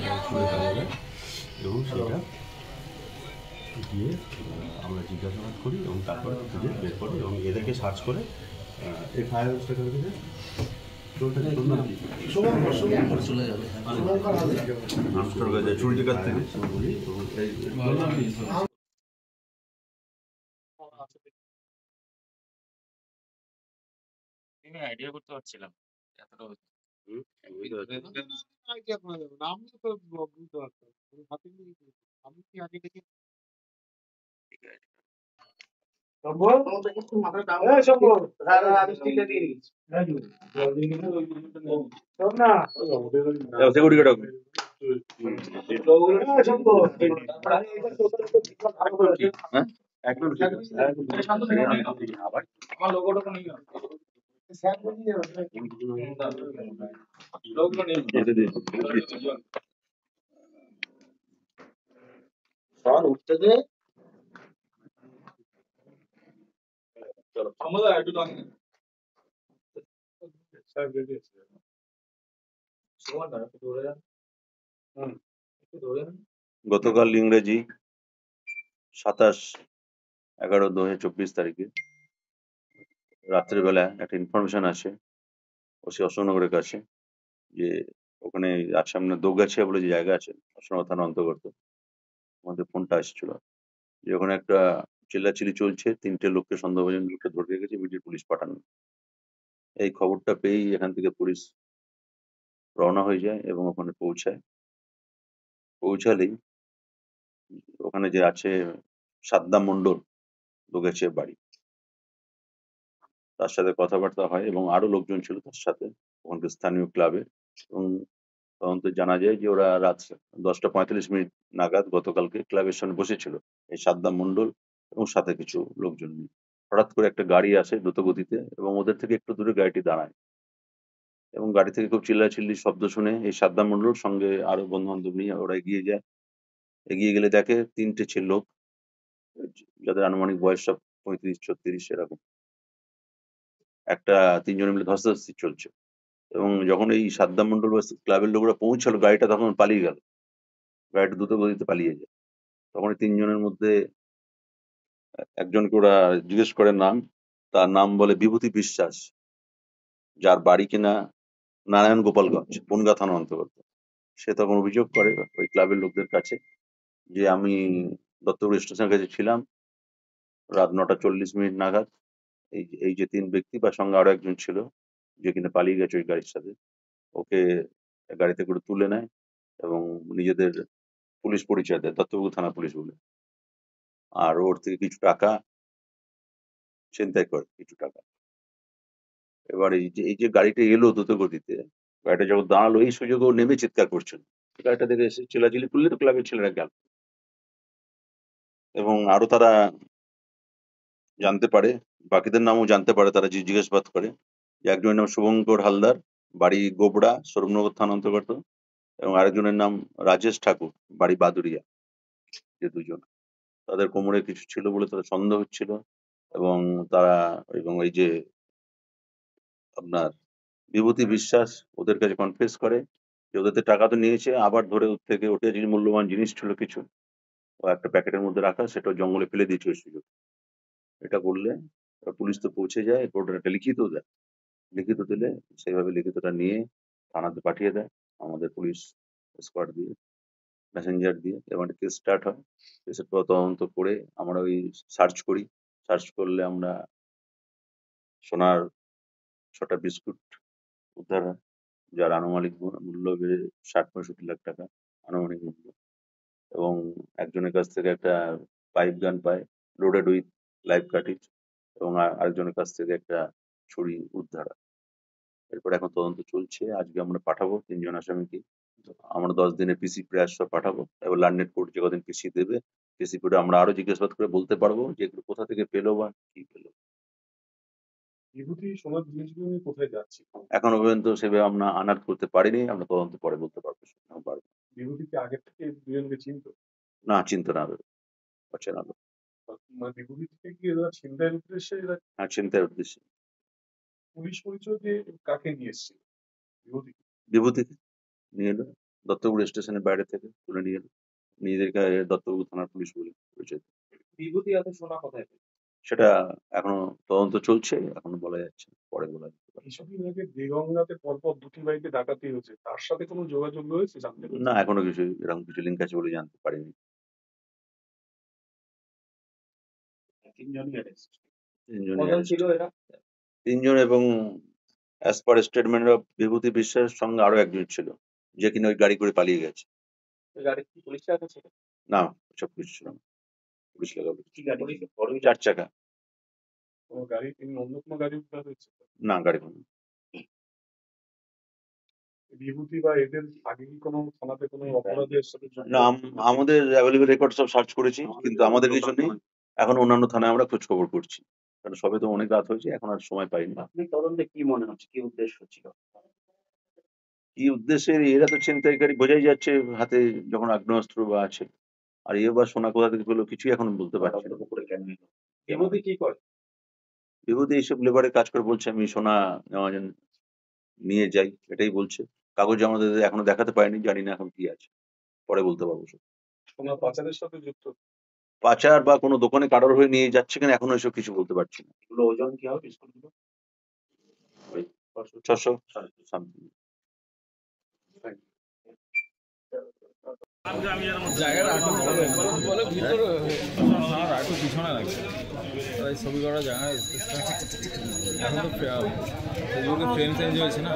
সেটা ছুঁড়ে ফেলা যায় এবং সেটা গিয়ে আমরা জিজ্ঞাসাবাদ করি এবং তারপরে খুঁজে বের করি এবং এদেরকে সার্চ করে এই ফায়ার হাউসটাকে রেখেছে চুরিটি কাছ থেকে বলি এবং আইডিয়া করতে পারছিলাম এতটা সিকিউরিটি গার্ড আমার লোগোটা তো নেই লোগো নেই স্যার উঠতে দে চলো আমাদের একটু টান স্যার রেডি আছে সুমন একটু ধরে যান একটু ধরে যান গতকাল ইংরেজি 27/11/2024 তারিখে রাত্রেবেলা একটা ইনফরমেশন আসে ওসি অশোকনগরের কাছে যে ওখানে আসামনে দোগাছিয়া বলে যে জায়গা আছে অশোকনগর থানার অন্তর্গত আমাদের ফোনটা এসেছিল যে ওখানে একটা চিল্লাচিল্লি চলছে, 3টে লোককে সন্দেহভাজন লোককে ধরে রেখেছে, ইমিডিয়েট পুলিশ পাঠানো। এই খবরটা পেয়েই এখান থেকে পুলিশ রওনা হয়ে যায় এবং ওখানে পৌঁছালেই ওখানে যে আছে সাদ্দাম মন্ডল দোগাছিয়ার বাড়ি, তার সাথে কথাবার্তা হয় এবং আরো লোকজন ছিল তার সাথে ওখানকার স্থানীয় ক্লাবে এবং তদন্তে জানা যায় যে ওরা রাত 10:45 নাগাদ গতকালকে ক্লাবের সামনে বসেছিল এই সাদ্দাম মন্ডল এবং সাথে কিছু লোকজন নিয়ে। হঠাৎ করে একটা গাড়ি আসে দ্রুত গতিতে এবং ওদের থেকে একটু দূরে গাড়িটি দাঁড়ায় এবং গাড়ি থেকে খুব চিল্লাচিল্লির শব্দ শুনে এই সাদ্দাম মন্ডল সঙ্গে আরো বন্ধু বান্ধব নিয়ে ওরা এগিয়ে যায়। এগিয়ে গেলে দেখে 3টে লোক যাদের আনুমানিক বয়স সব 35-36 এরকম, 3জনে মিলে ধস্তাধস্তি চলছে এবং যখন এই সাদ্দাম মন্ডল ক্লাবের লোকরা পৌঁছালো গাড়িটা তখন পালিয়ে গেল, গাড়িটা দ্রুত গতিতে পালিয়ে যায়। তখন এই 3জনের মধ্যে একজনকে ওরা জিজ্ঞেস করে নাম, তার নাম বলে বিভূতি বিশ্বাস, যার বাড়ি কিনা নারায়ণ গোপালগঞ্জ বনগাঁ থানার অন্তর্গত। সে তখন অভিযোগ করে ওই ক্লাবের লোকদের কাছে যে আমি দত্তপুর স্টেশনের কাছে ছিলাম রাত 9:40 নাগাদ, এই যে 3 ব্যক্তি বা সঙ্গে আরো একজন ছিল যে কিনা পালিয়ে গেছে ওই গাড়ির সাথে, ওকে গাড়িতে করে তুলে নেয় এবং নিজেদের পুলিশ পরিচয় দেয়, দত্তপুর থানা পুলিশ বলে। আর ওর থেকে কিছু টাকা ছিনতাই করে, কিছু টাকা। এবার এই যে গাড়িটা এলো দ্রুত গতিতে, গাড়িটা যখন দাঁড়ালো এই সুযোগে ও নেমে চিৎকার করছিল, গাড়িটা দেখে এসে চিল্লাচিল্লি করলে তো ক্লাবের ছেলেরা গেল এবং আরো তারা জানতে পারে, বাকিদের নামও জানতে পারে, তারা জিজ্ঞাসাবাদ করে যে একজনের নাম শুভঙ্কর হালদার, বাড়ি গোবড়া সৌরভনগর থানা অন্তর্গত, এবং আরেকজনের নাম রাজেশ ঠাকুর, বাড়ি বাদুরিয়া। যে দুজন, তাদের কোমরে কিছু ছিল বলে তারা সন্দেহ হচ্ছিল এবং তারা এবং এই যে আপনার বিভূতি বিশ্বাস ওদের কাছে কনফেস করে যে ওদের টাকা তো নিয়েছে, আবার ধরে ওর থেকে ওটা যে মূল্যবান জিনিস ছিল কিছু ও একটা প্যাকেটের মধ্যে রাখা, সেটা জঙ্গলে ফেলে দিয়েছে ওই সুযোগ। এটা করলে পুলিশ তো পৌঁছে যায়, কোর্টে একটা লিখিত দেয়, লিখিত দিলে সেইভাবে লিখিতটা নিয়ে থানাতে পাঠিয়ে দেয় আমাদের পুলিশ স্কোয়াড দিয়ে, মেসেঞ্জার দিয়ে, এবং কেস স্টার্ট হয়। কেসের তদন্ত করে আমরা ওই সার্চ করি, সার্চ করলে আমরা সোনার 6টা বিস্কুট উদ্ধার হয়, যার আনুমানিক মূল্য বেড়ে 60-65 লাখ টাকা আনুমানিক মূল্য, এবং একজনের কাছ থেকে একটা পাইপ গান পায় লোডেড উইথ লাইভ কার্টিজ, এবং আরেকজনের কাছ থেকে একটা ছুরি উদ্ধার হয়। এরপর এখন তদন্ত চলছে, আজকে আমরা পাঠাবো 3জন আসামিকে, আমরা 10 দিনের পিসি প্রয়াস পাঠাবো, এবার লার্নেট কোর্ট যে কদিন পিসি দেবে, পিসি কোর্টে আমরা আরো জিজ্ঞাসাবাদ করে বলতে পারবো যে এগুলো কোথা থেকে পেলো বা কি পেলো। বিভূতি সোনার জিনিসগুলো নিয়ে কোথায় যাচ্ছে? এখনো পর্যন্ত সেভাবে আমরা আনার করতে পারিনি, আমরা তদন্ত পরে বলতে পারবো। বিভূতিকে আগে থেকে দুজনকে চিনতো? না, চিন্তা না, অচেনা লোক। মানে বিভূতি থেকে কি এরা ছিনতাইয়ের উদ্দেশ্যে এরা হ্যাঁ, চিন্তার উদ্দেশ্যে। পুলিশ পরিচয় দিয়ে কাকে নিয়ে এসেছিল? বিভূতি বিভূতিকে নিয়ে এলো, দত্তপুর স্টেশনের বাইরে থেকে তুলে নিয়ে এলো। নিজেদেরকে দত্তপুর থানার পুলিশ বলে পরিচয় দেয়। বিভূতি এত সোনা কোথায় পেল? সেটা এখনো তদন্ত চলছে, এখনো বলা যাচ্ছে না, পরে বলা যেতে পারে। কিছুদিন আগে দেগঙ্গাতে পরপর দুটি বাইকে ডাকাতি হয়েছে, তার সাথে কোনো যোগাযোগ রয়েছে জানতে পেরেছেন? না, এখনো কিছু এরকম কিছু লিঙ্ক আছে বলে জানতে পারিনি। তিনজনই অ্যারেস্ট। তিনজনই কজন arrest। ছিল এরা? তিনজন, এবং অ্যাজ পার স্টেটমেন্ট অফ বিভূতি বিশ্বাসের সঙ্গে আরো একজন ছিল, যে কিনা ওই গাড়ি করে পালিয়ে গেছে। ওই গাড়ি কি পুলিশ রাখা ছিল? না, সব কিছু ছিল না, পুলিশ লাগাবে। কি গাড়ি ছিল? বড় 4 চাকা। কোনো গাড়ি, তিনি অন্য কোনো গাড়ি উদ্ধার হয়েছে? না, গাড়ি কোনো। বিভূতি বা এদের আগে কি কোনো থানাতে কোনো অপরাধের সাথে যুক্ত? না, আমাদের অ্যাভেলেবল রেকর্ড সব সার্চ করেছি, কিন্তু আমাদের কিছু নেই। এখন অন্যান্য থানায় আমরা খোঁজ খবর করছি, কারণ সবে তো অনেক রাত হয়েছে, এখন আর সময় পাইনি। আপনি তদন্তে কি মনে হচ্ছে, কি উদ্দেশ্য ছিল? কি উদ্দেশ্যে? এরা তো ছিনতাইকারী, বোঝাই যাচ্ছে হাতে যখন আগ্নেয়াস্ত্র বা আছে। আর এ বা সোনা কোথা থেকে পেলো কিছুই এখন বলতে পারছি না। পুকুরে কেন এলো? বিভূতি কি করে? বিভূতি এইসব লেবারের কাজ করে, বলছে আমি সোনা নেওয়া নিয়ে যাই, এটাই বলছে। কাগজ আমাদের এখনো দেখাতে পারেনি, জানি না এখন কি আছে, পরে বলতে পারবো সব। সোনা পাচারের সাথে যুক্ত? পাচার বা কোনো দোকানে কারোর হয়ে নিয়ে যাচ্ছে কিনা এখনো এসব কিছু বলতে পারছি না। এগুলো ওজন কি হবে বিস্কুটগুলো? ওই 600 সামথিং। জায়গাটা একটু বলে ভিতরে আর একটু পিছনে লাগছে, তাই ছবি করার জায়গায় এখন তো ফেসবুকে ফ্রেম চেঞ্জ হয়েছে না।